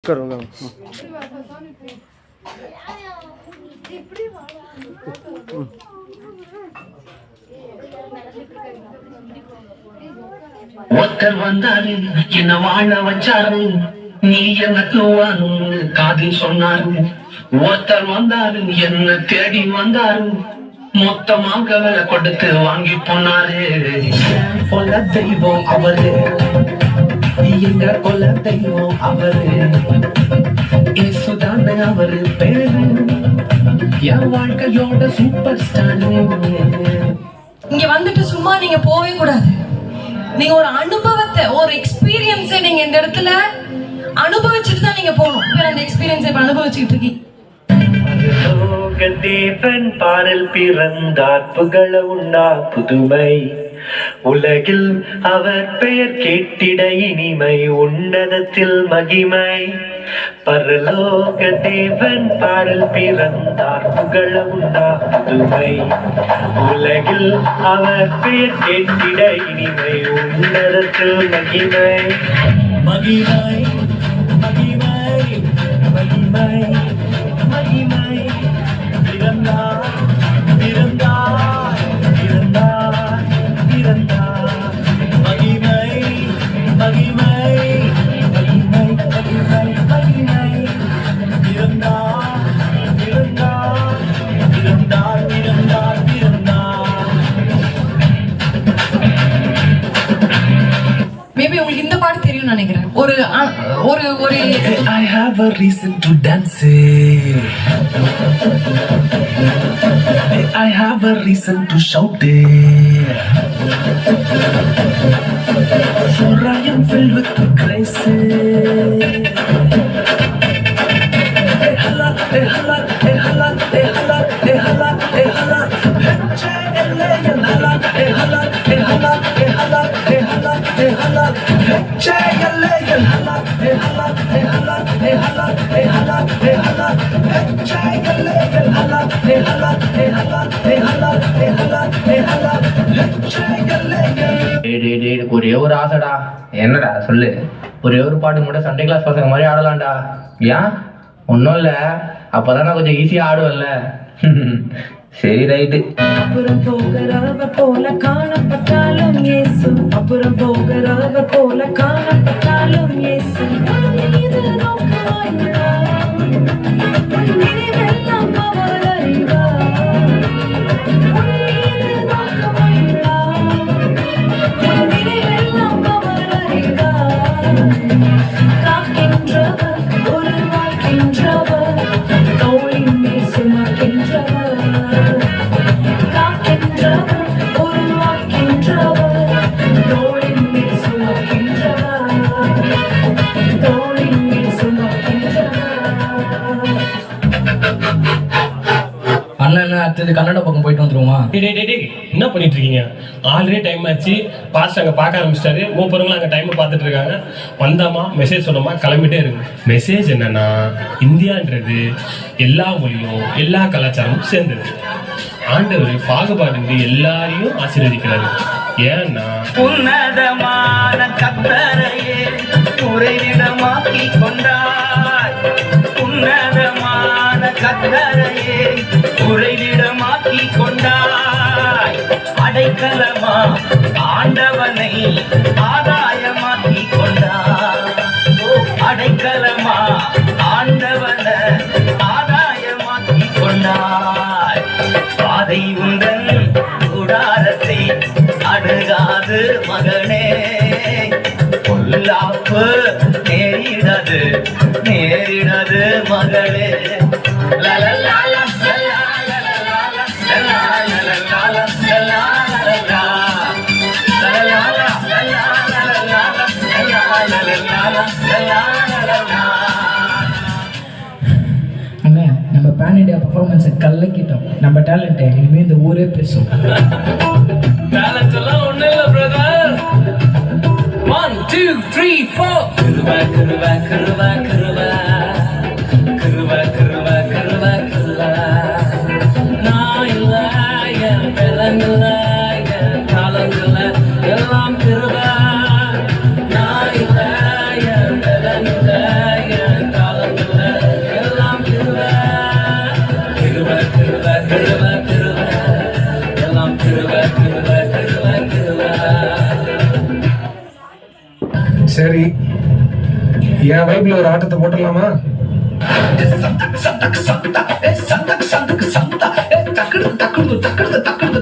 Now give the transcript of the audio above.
करूँगा ஒருத்தர் வந்தாரு என்ன வாழ வச்சாரு நீ எனக்கு வான்னு காதில் சொன்னாரு ஒருத்தர் வந்தாரு என்ன தேடி வந்தாரு மொத்தமாக விலை கொடுத்து வாங்கி போனாரு கொல்ல தெய்வம் அவரு எங்க கொல்ல தெய்வம் அவரு ஏசுதான அவரு பேரு என் வாழ்க்கையோட சூப்பர் ஸ்டார். இங்க வந்துட்டு சும்மா நீங்க போவே கூடாது. நீங்க ஒரு அனுபவத்தை ஒரு எக்ஸ்பீரியன்ஸை நீங்க இந்த இடத்துல அனுபவிச்சுட்டு தான் நீங்க போகணும். இப்ப அந்த எக்ஸ்பீரியன்ஸை இப்ப அனுபவிச்சுட்டு இருக்கீங்க. தேவன் பாடல் பிறந்தார் புகழ உண்டா புதுமை உலகில் அவர் பெயர் கேட்டிட இனிமை உன்னதத்தில் மகிமை. பரலோக தேவன் பாடல் பிறந்தார் புகழ உண்டா புதுமை உலகில் அவர் பெயர் கேட்டிட இனிமை உன்னதத்தில் மகிமை. மகிமை மகிமை மகிமை மகிமை பிறந்தார் பிறந்தார் பிறந்தார் பிறந்தார் மகிமை மகிமை மகிமை மகிமை மகிமை பிறந்தார் பிறந்தார் பிறந்தார் பிறந்தார் பிறந்தார். மேபி உங்களுக்கு இந்த பாட்டு தெரியும்னு நினைக்கிறேன். ஒரு ஒரு ஒரு I have a reason to dance. I have a reason to shout. For I am filled with grace. Hey hala, hey hala, hey hala, hey hala, hey hala, hey hala. Hey hala, hey hala, hey hala, hey hala, hey hala, hey hala. Hey hala, hey hala, hey hala, hey hala, hey hala, hey hala. Hey hala, hey hala, hey hala, hey hala, hey hala, hey hala, hey hala. ஒரே ஒரு ஆசைடா. என்னடா சொல்லு. ஒரே ஒரு பாட்டு மட்டும் Sunday class பசங்க மாதிரி ஆடலாம்டா. ஏன்? ஒன்றும் இல்லை, அப்போதான் நான் கொஞ்சம் ஈஸியாக ஆடுவேன்ல. சரி ரைட்டு. அப்புறம் போகிறவர் போல காணப்பட்டாலும் இயேசு, அப்புறம் போகிறவர் போல காணப்பட்டாலும் இயேசு மீது நோக்கமாயுள்ளார். நினைவெல்லாம் அவர் அறிவார். மீது நோக்கமாயுள்ளார். நினைவெல்லாம் அவர் அறிவார். காக்கின்றவர் ஒரு வாழ்கின்றவர் தோளின் மேல் சுமக்கின்றவர். அண்ணன் அடுத்தது கன்னட பக்கம் போயிட்டு வந்துருவோமா? என்ன பண்ணிட்டு இருக்கீங்க? ஆல்ரெடி டைம் ஆச்சு. பாஸ்ட் அங்கே பார்க்க ஆரம்பிச்சிட்டாரு. மூப்பருங்களும் அங்கே டைமை பார்த்துட்டு இருக்காங்க. வந்தாமா மெசேஜ் சொன்னோமா கிளம்பிட்டே இருக்கு. மெசேஜ் என்னன்னா, இந்தியான்றது எல்லா மொழியும் எல்லா கலாச்சாரமும் சேர்ந்தது. ஆண்டவர் பாகுபாடு எல்லாரையும் ஆசீர்வதிக்கிறாரு. ஏன்னா உன்னதமான கர்த்தரையே உறைவிடமாக்கி கொண்டாய். உன்னதமான கர்த்தரையே உறைவிடமாக்கி கொண்டாய். அடைக்கலமா ஆண்டவனை ஆதாயமாக்கி கொண்டாய். அடைக்கலமா ஆண்டவனை ஆதாயமாக்கி கொண்டாய். பாதை உந்தன் கூடாரத்தை அணுகாது மகனே, பொல்லாப்பு நேரிடது நேரிடது மகளே. லலலாலா லலலாலா லலலாலா லலலாலா லலலாலா லலலாலா லலலாலா. அண்ணா, நம்ம பேன் இண்டியா பர்ஃபார்மன்ஸை கலக்கிட்டோம். நம்ம டேலண்ட்டை இனிமேல் இந்த ஊரே பேசும். டேலண்ட் எல்லாம் ஒண்ணு இல்ல பிரதர். 1 2 3 4 கருவா கருவா கருவா கருவா கருவா கருவா கருவா கருவா. நான் இல்ல என் பெலங்கல என் தாளங்கல எல்லாம் கருவா. நான் இல்ல என் பெலங்கல என் சரி, என் வைப்ல ஒரு ஆட்டத்தை போட்டுடலாமா? சந்தக் சந்தக் சந்தா சந்தக் சந்தக் சந்தா டக்குடு டக்குடு டக்குடு டக்குடு